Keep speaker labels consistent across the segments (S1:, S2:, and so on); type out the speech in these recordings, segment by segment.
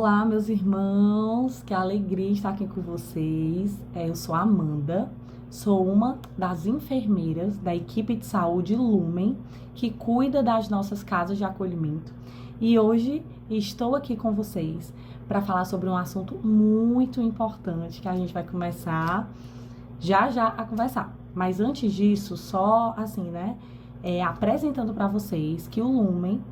S1: Olá, meus irmãos, que alegria estar aqui com vocês. Eu sou a Amanda, sou uma das enfermeiras da equipe de saúde Lumen, que cuida das nossas casas de acolhimento. E hoje estou aqui com vocês para falar sobre um assunto muito importante que a gente vai começar já a conversar. Mas antes disso, só assim, né, apresentando para vocês que o Lumen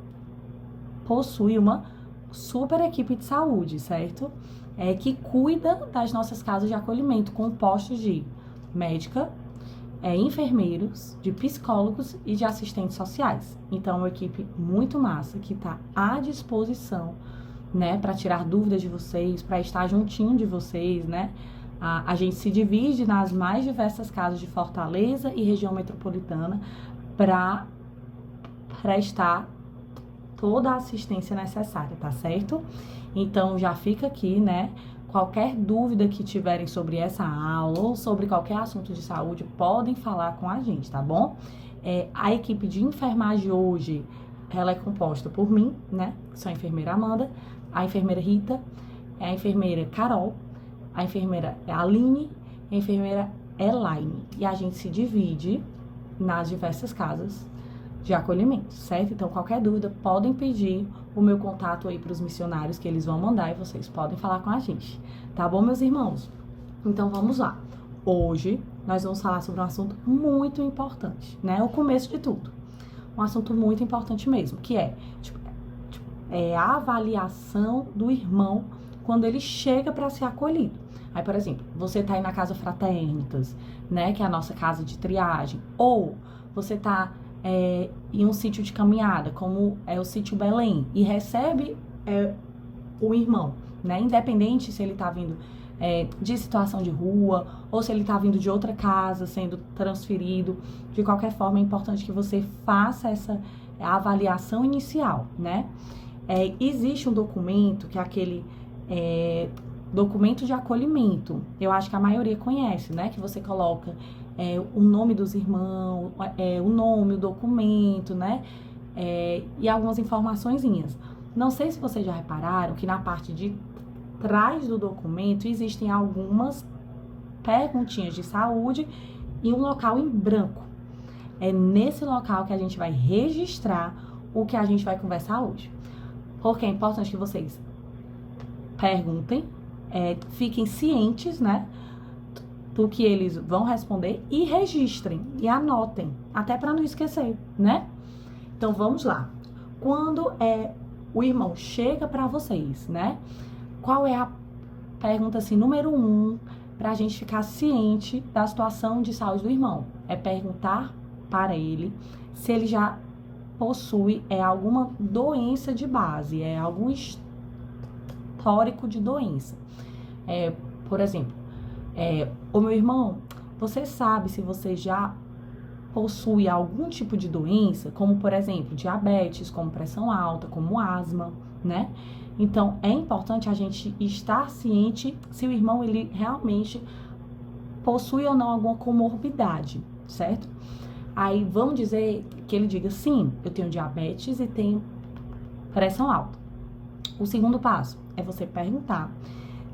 S1: possui uma super equipe de saúde, certo? Que cuida das nossas casas de acolhimento, com postos de médica, enfermeiros, de psicólogos e de assistentes sociais. Então, é uma equipe muito massa que está à disposição, né, para tirar dúvidas de vocês, para estar juntinho de vocês, né? A gente se divide nas mais diversas casas de Fortaleza e região metropolitana para prestar toda a assistência necessária, tá certo? Então, já fica aqui, né? Qualquer dúvida que tiverem sobre essa aula ou sobre qualquer assunto de saúde, podem falar com a gente, tá bom? A equipe de enfermagem hoje, ela é composta por mim, né? Sou a enfermeira Amanda, a enfermeira Rita, a enfermeira Carol, a enfermeira Aline e a enfermeira Elaine. E a gente se divide nas diversas casas de acolhimento, certo? Então, qualquer dúvida, podem pedir o meu contato aí para os missionários que eles vão mandar e vocês podem falar com a gente, tá bom, meus irmãos? Então, vamos lá. Hoje, nós vamos falar sobre um assunto muito importante, né? O começo de tudo. Um assunto muito importante mesmo, que é a avaliação do irmão quando ele chega para ser acolhido. Aí, por exemplo, você tá aí na Casa Fraternitas, né? Que é a nossa casa de triagem. Ou você tá em um sítio de caminhada, como é o sítio Belém, e recebe o irmão, né? Independente se ele tá vindo de situação de rua, ou se ele tá vindo de outra casa, sendo transferido. De qualquer forma, é importante que você faça essa avaliação inicial, né? Existe um documento, que é aquele documento de acolhimento. Eu acho que a maioria conhece, né? Que você coloca o nome dos irmãos, o nome, o documento, né? E algumas informaçõezinhas. Não sei se vocês já repararam que na parte de trás do documento existem algumas perguntinhas de saúde e um local em branco. É nesse local que a gente vai registrar o que a gente vai conversar hoje. Porque é importante que vocês perguntem, fiquem cientes, né, do que eles vão responder e registrem e anotem, até para não esquecer, né? Então, vamos lá. Quando o irmão chega para vocês, né? Qual é a pergunta, assim, número 1, para a gente ficar ciente da situação de saúde do irmão? É perguntar para ele se ele já possui alguma doença de base, algum histórico de doença. Por exemplo, ô meu irmão, você sabe se você já possui algum tipo de doença, como por exemplo, diabetes, como pressão alta, como asma, né? Então, é importante a gente estar ciente se o irmão, ele realmente possui ou não alguma comorbidade, certo? Aí, vamos dizer que ele diga, sim, eu tenho diabetes e tenho pressão alta. O segundo passo é você perguntar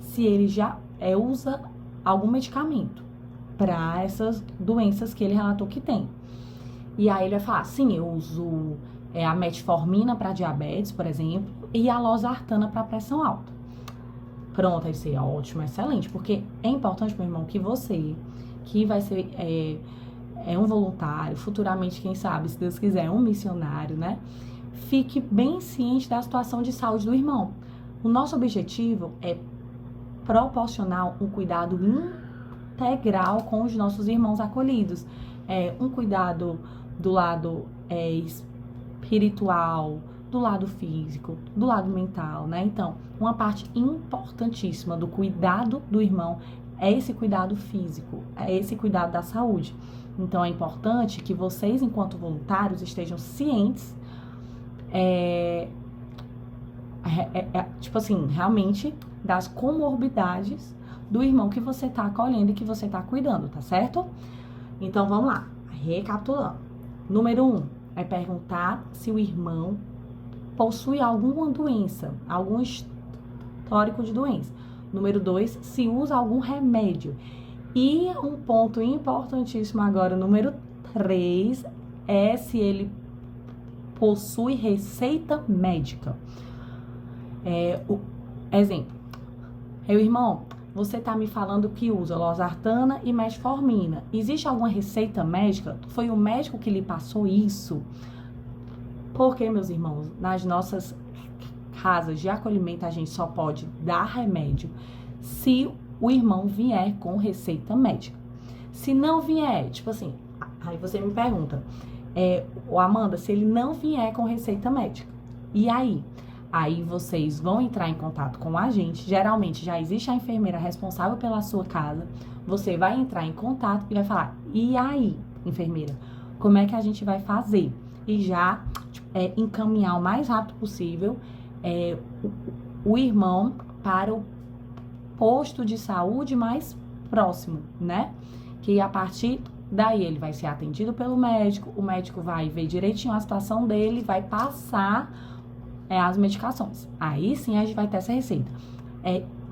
S1: se ele já usa algum medicamento para essas doenças que ele relatou que tem. E aí ele vai falar, sim, eu uso a metformina para diabetes, por exemplo, e a losartana para pressão alta. Pronto, aí você, ótimo, excelente, porque é importante, meu irmão, que você, que vai ser um voluntário, futuramente, quem sabe, se Deus quiser, um missionário, né? Fique bem ciente da situação de saúde do irmão. O nosso objetivo é proporcionar um cuidado integral com os nossos irmãos acolhidos. Um cuidado do lado espiritual, do lado físico, do lado mental, né? Então, uma parte importantíssima do cuidado do irmão é esse cuidado físico, é esse cuidado da saúde. Então, é importante que vocês, enquanto voluntários, estejam cientes, tipo assim, realmente, das comorbidades do irmão que você tá acolhendo e que você tá cuidando, tá certo? Então, vamos lá. Recapitulando. Número 1, é perguntar se o irmão possui alguma doença, algum histórico de doença. Número 2, se usa algum remédio. E um ponto importantíssimo agora, número 3, é se ele possui receita médica. Exemplo, meu irmão, você tá me falando que usa losartana e metformina. Existe alguma receita médica? Foi o médico que lhe passou isso? Porque, meus irmãos, nas nossas casas de acolhimento a gente só pode dar remédio se o irmão vier com receita médica. Se não vier, tipo assim, aí você me pergunta, Amanda, se ele não vier com receita médica, e aí? Aí vocês vão entrar em contato com a gente. Geralmente já existe a enfermeira responsável pela sua casa. Você vai entrar em contato e vai falar: e aí, enfermeira, como é que a gente vai fazer? E já encaminhar o mais rápido possível o irmão para o posto de saúde mais próximo, né? Que a partir daí ele vai ser atendido pelo médico. O médico vai ver direitinho a situação dele, vai passar as medicações. Aí sim a gente vai ter essa receita.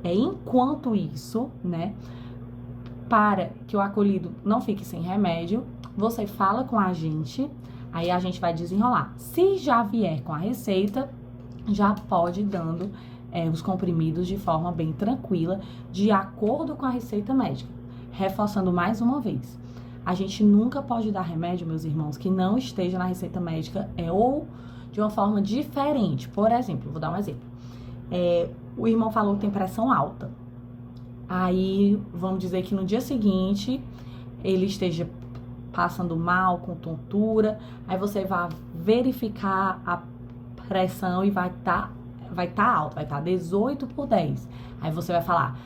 S1: Enquanto isso, né, para que o acolhido não fique sem remédio, você fala com a gente, aí a gente vai desenrolar. Se já vier com a receita, já pode ir dando os comprimidos de forma bem tranquila, de acordo com a receita médica. Reforçando mais uma vez, a gente nunca pode dar remédio, meus irmãos, que não esteja na receita médica, ou de uma forma diferente. Por exemplo, vou dar um exemplo. O irmão falou que tem pressão alta. Aí, vamos dizer que no dia seguinte, ele esteja passando mal, com tontura. Aí você vai verificar a pressão e vai estar alta, vai estar 18/10. Aí você vai falar: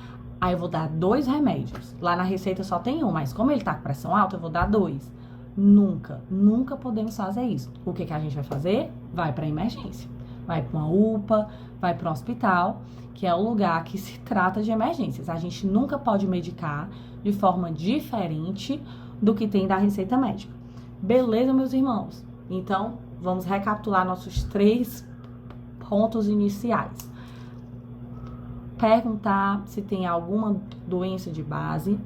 S1: eu vou dar 2 remédios. Lá na receita só tem um, mas como ele tá com pressão alta, eu vou dar 2. Nunca podemos fazer isso. O que a gente vai fazer? Vai para emergência. Vai para uma UPA, vai para um hospital, que é o lugar que se trata de emergências. A gente nunca pode medicar de forma diferente do que tem da receita médica. Beleza, meus irmãos? Então, vamos recapitular nossos 3 pontos iniciais. Perguntar se tem alguma doença de base,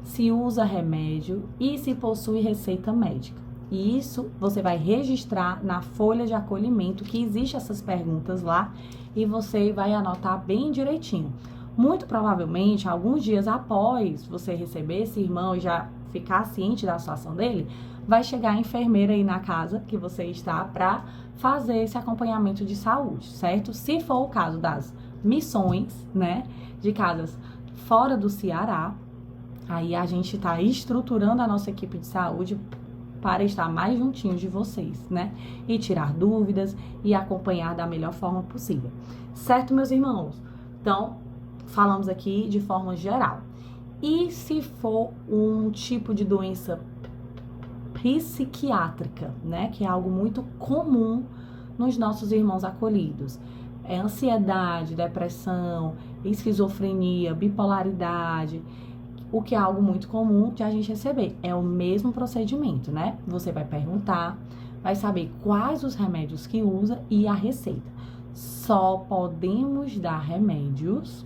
S1: se usa remédio e se possui receita médica. E isso você vai registrar na folha de acolhimento, que existe essas perguntas lá, e você vai anotar bem direitinho. Muito provavelmente, alguns dias após você receber esse irmão e já ficar ciente da situação dele, vai chegar a enfermeira aí na casa que você está para fazer esse acompanhamento de saúde, certo? Se for o caso das missões, né, de casas fora do Ceará, aí a gente está estruturando a nossa equipe de saúde para estar mais juntinhos de vocês, né? E tirar dúvidas e acompanhar da melhor forma possível. Certo, meus irmãos? Então, falamos aqui de forma geral. E se for um tipo de doença psiquiátrica, né? Que é algo muito comum nos nossos irmãos acolhidos. Ansiedade, depressão, esquizofrenia, bipolaridade, o que é algo muito comum de a gente receber. É o mesmo procedimento, né? Você vai perguntar, vai saber quais os remédios que usa e a receita. Só podemos dar remédios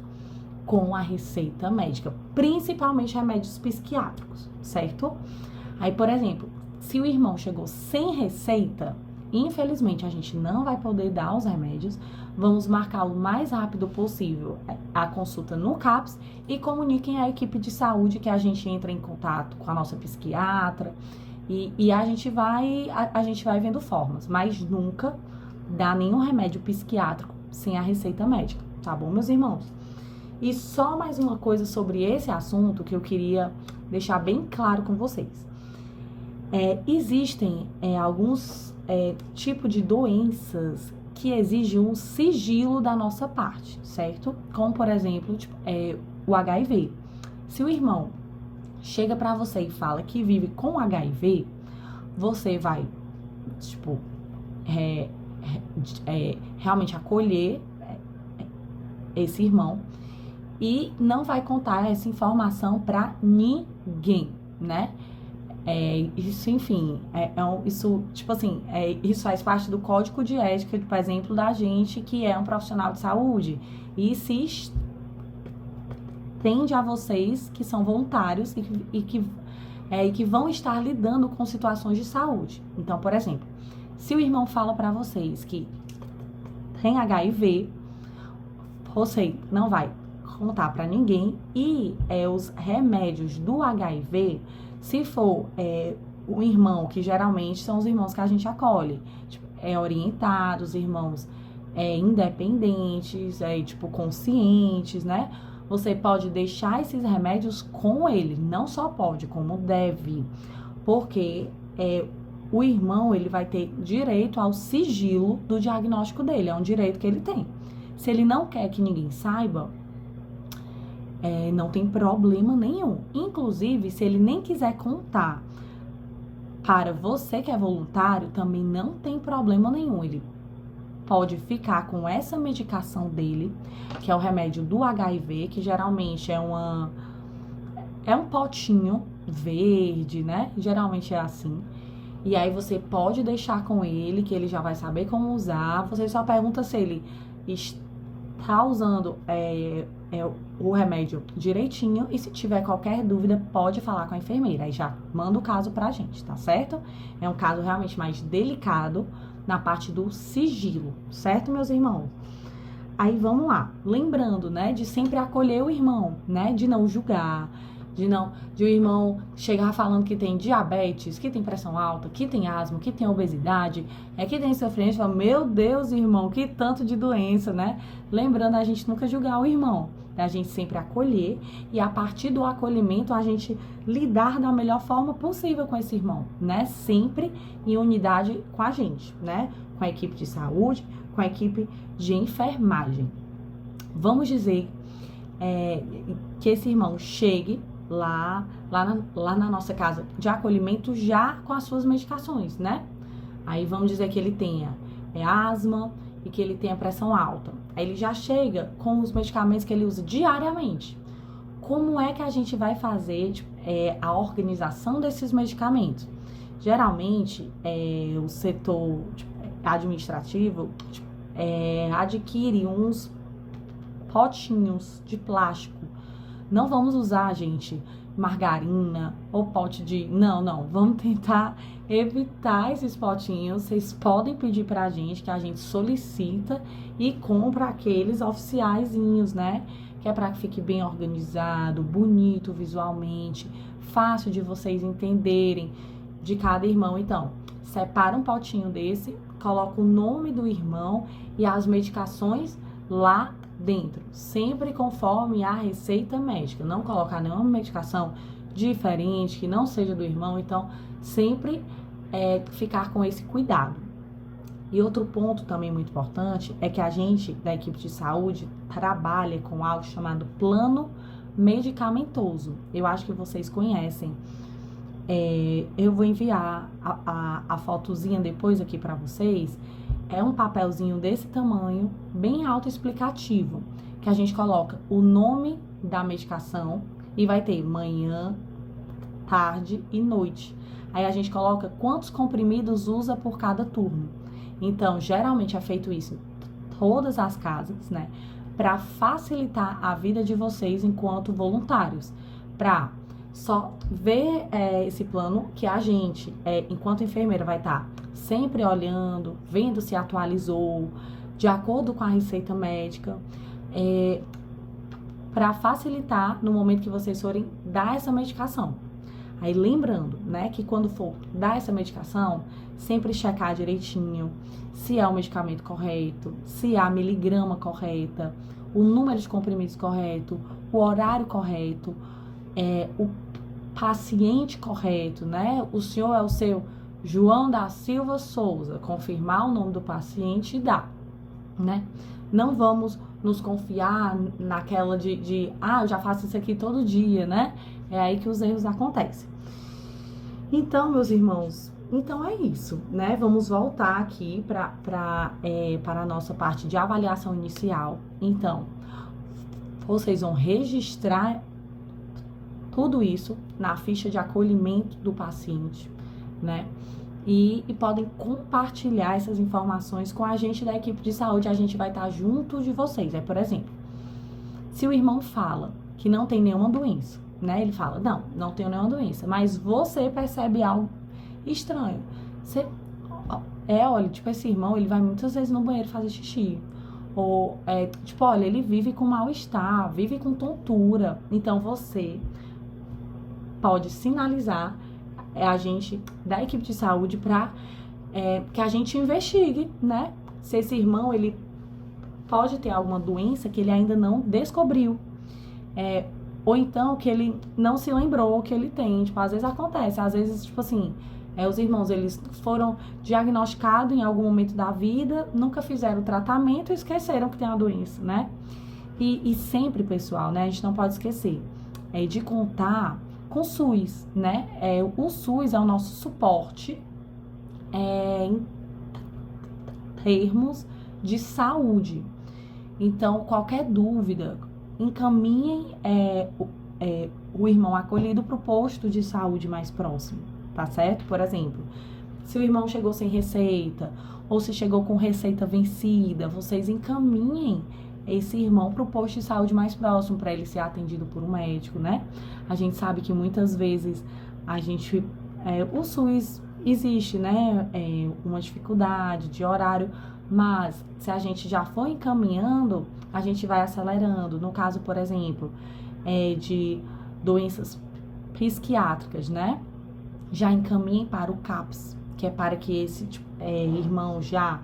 S1: com a receita médica, principalmente remédios psiquiátricos, certo? Aí, por exemplo, se o irmão chegou sem receita, infelizmente a gente não vai poder dar os remédios. Vamos marcar o mais rápido possível a consulta no CAPS e comuniquem à equipe de saúde que a gente entra em contato com a nossa psiquiatra e a gente vai vendo formas, mas nunca dá nenhum remédio psiquiátrico sem a receita médica, tá bom, meus irmãos? E só mais uma coisa sobre esse assunto que eu queria deixar bem claro com vocês. Existem alguns tipos de doenças que exigem um sigilo da nossa parte, certo? Como, por exemplo, o HIV. Se o irmão chega pra você e fala que vive com HIV, você vai, realmente acolher esse irmão e não vai contar essa informação pra ninguém, né? Isso, enfim, isso, tipo assim, isso faz parte do código de ética, por exemplo, da gente que é um profissional de saúde. E se estende a vocês que são voluntários e que vão estar lidando com situações de saúde. Então, por exemplo, se o irmão fala para vocês que tem HIV, você não vai contar para ninguém e os remédios do HIV, se for o irmão, que geralmente são os irmãos que a gente acolhe, tipo, orientados, irmãos independentes, tipo, conscientes, né? Você pode deixar esses remédios com ele, não só pode, como deve, porque o irmão, ele vai ter direito ao sigilo do diagnóstico dele, é um direito que ele tem. Se ele não quer que ninguém saiba, não tem problema nenhum. Inclusive, se ele nem quiser contar para você que é voluntário, também não tem problema nenhum. Ele pode ficar com essa medicação dele, que é o remédio do HIV, que geralmente é um potinho verde, né? Geralmente é assim. E aí você pode deixar com ele, que ele já vai saber como usar. Você só pergunta se ele está usando o remédio direitinho. E se tiver qualquer dúvida, pode falar com a enfermeira. Aí já manda o caso pra gente, tá certo? É um caso realmente mais delicado na parte do sigilo, certo, meus irmãos? Aí vamos lá. Lembrando, né, de sempre acolher o irmão, né? De não julgar. De o irmão chegar falando que tem diabetes, que tem pressão alta, que tem asma, que tem obesidade, que tem sofrimento. Fala, meu Deus, irmão, que tanto de doença, né? Lembrando a gente nunca julgar o irmão, a gente sempre acolher e a partir do acolhimento a gente lidar da melhor forma possível com esse irmão, né? Sempre em unidade com a gente, né? Com a equipe de saúde, com a equipe de enfermagem. Vamos dizer que esse irmão chegue lá na nossa casa de acolhimento já com as suas medicações, né? Aí vamos dizer que ele tenha asma e que ele tenha pressão alta. Aí ele já chega com os medicamentos que ele usa diariamente. Como é que a gente vai fazer a organização desses medicamentos? Geralmente, o setor administrativo adquire uns potinhos de plástico. Não vamos usar, gente, margarina ou pote de... Não. Vamos tentar evitar esses potinhos. Vocês podem pedir pra gente, que a gente solicita e compra aqueles oficiaizinhos, né? Que é pra que fique bem organizado, bonito visualmente, fácil de vocês entenderem de cada irmão. Então, separa um potinho desse, coloca o nome do irmão e as medicações lá dentro, sempre conforme a receita médica. Não colocar nenhuma medicação diferente, que não seja do irmão. Então, sempre ficar com esse cuidado. E outro ponto também muito importante é que a gente, da equipe de saúde, trabalha com algo chamado plano medicamentoso. Eu acho que vocês conhecem. Eu vou enviar a fotozinha depois aqui para vocês. É um papelzinho desse tamanho, bem autoexplicativo, que a gente coloca o nome da medicação e vai ter manhã, tarde e noite. Aí a gente coloca quantos comprimidos usa por cada turno. Então, geralmente é feito isso em todas as casas, né? Para facilitar a vida de vocês enquanto voluntários. Para só ver esse plano que a gente, enquanto enfermeira, vai estar sempre olhando, vendo se atualizou, de acordo com a receita médica, para facilitar no momento que vocês forem dar essa medicação. Aí lembrando, né, que quando for dar essa medicação, sempre checar direitinho se é o medicamento correto, se há a miligrama correta, o número de comprimidos correto, o horário correto, o paciente correto, né? O senhor é o seu João da Silva Souza, confirmar o nome do paciente e dar, né? Não vamos nos confiar naquela eu já faço isso aqui todo dia, né? É aí que os erros acontecem. Então, meus irmãos, então é isso, né? Vamos voltar aqui para a nossa parte de avaliação inicial. Então, vocês vão registrar tudo isso na ficha de acolhimento do paciente, né? E podem compartilhar essas informações com a gente da equipe de saúde. A gente vai estar junto de vocês. Por exemplo, se o irmão fala que não tem nenhuma doença, né? Ele fala, não tenho nenhuma doença, mas você percebe algo estranho. Olha, tipo, esse irmão, ele vai muitas vezes no banheiro fazer xixi. Ou, olha, ele vive com mal-estar, vive com tontura. Então, você pode sinalizar a gente da equipe de saúde para que a gente investigue, né? Se esse irmão, ele pode ter alguma doença que ele ainda não descobriu. Ou então que ele não se lembrou que ele tem. Tipo, às vezes acontece. Às vezes, tipo assim, os irmãos, eles foram diagnosticados em algum momento da vida, nunca fizeram o tratamento e esqueceram que tem a doença, né? E sempre, pessoal, né? A gente não pode esquecer de contar com o SUS, né? O SUS é o nosso suporte em termos de saúde. Então, qualquer dúvida, encaminhem o irmão acolhido para o posto de saúde mais próximo, tá certo? Por exemplo, se o irmão chegou sem receita ou se chegou com receita vencida, vocês encaminhem esse irmão para o posto de saúde mais próximo para ele ser atendido por um médico, né? A gente sabe que muitas vezes o SUS existe, né? Uma dificuldade de horário, mas se a gente já for encaminhando, a gente vai acelerando. No caso, por exemplo, de doenças psiquiátricas, né? Já encaminhem para o CAPS, que é para que esse irmão já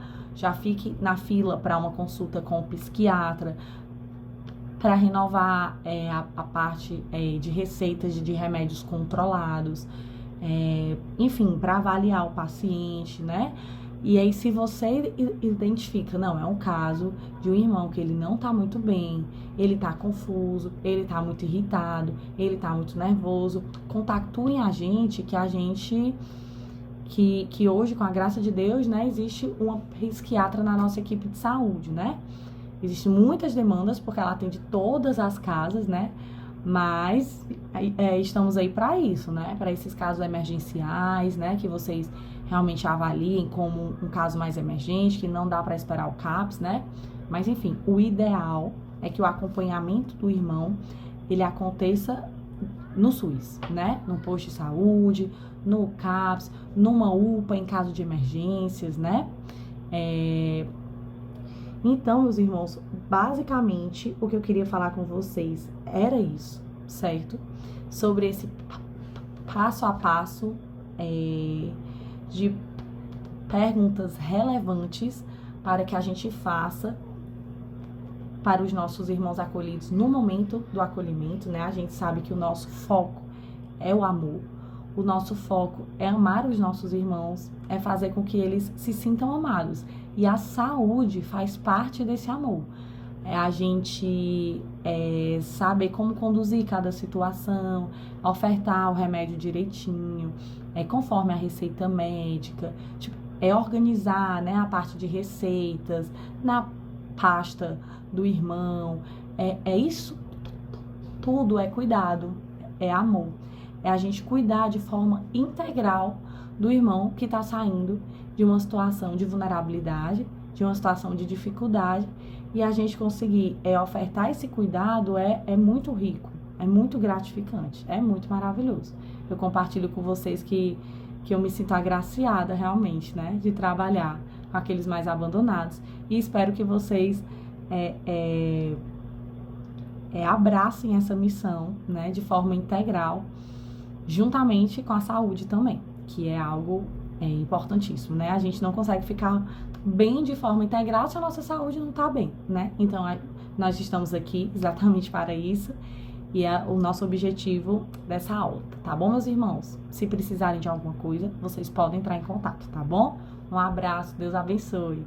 S1: fique na fila para uma consulta com o psiquiatra, para renovar a parte de receitas de remédios controlados, enfim, para avaliar o paciente, né? E aí, se você identifica, não, é um caso de um irmão que ele não tá muito bem, ele tá confuso, ele tá muito irritado, ele tá muito nervoso, contactuem a gente, que hoje, com a graça de Deus, né, existe uma psiquiatra na nossa equipe de saúde, né? Existem muitas demandas, porque ela atende todas as casas, né? Mas estamos aí para isso, né? Para esses casos emergenciais, né? Que vocês realmente avaliem como um caso mais emergente, que não dá para esperar o CAPS, né? Mas, enfim, o ideal é que o acompanhamento do irmão, ele aconteça no SUS, né? No posto de saúde, no CAPS, numa UPA em caso de emergências, né? Então, meus irmãos, basicamente, o que eu queria falar com vocês era isso, certo? Sobre esse passo a passo de perguntas relevantes para que a gente faça para os nossos irmãos acolhidos no momento do acolhimento, né? A gente sabe que o nosso foco é o amor, o nosso foco é amar os nossos irmãos, é fazer com que eles se sintam amados. E a saúde faz parte desse amor. A gente saber como conduzir cada situação, ofertar o remédio direitinho, conforme a receita médica, organizar, né, a parte de receitas, na pasta do irmão. Isso tudo é cuidado, é amor. É a gente cuidar de forma integral do irmão que está saindo de uma situação de vulnerabilidade, de uma situação de dificuldade, e a gente conseguir ofertar esse cuidado é muito rico, é muito gratificante, é muito maravilhoso. Eu compartilho com vocês que eu me sinto agraciada realmente, né, de trabalhar com aqueles mais abandonados, e espero que vocês abracem essa missão, né, de forma integral, juntamente com a saúde também, que é algo importantíssimo, né? A gente não consegue ficar bem de forma integral se a nossa saúde não tá bem, né? Então, nós estamos aqui exatamente para isso, e é o nosso objetivo dessa aula, tá bom, meus irmãos? Se precisarem de alguma coisa, vocês podem entrar em contato, tá bom? Um abraço, Deus abençoe.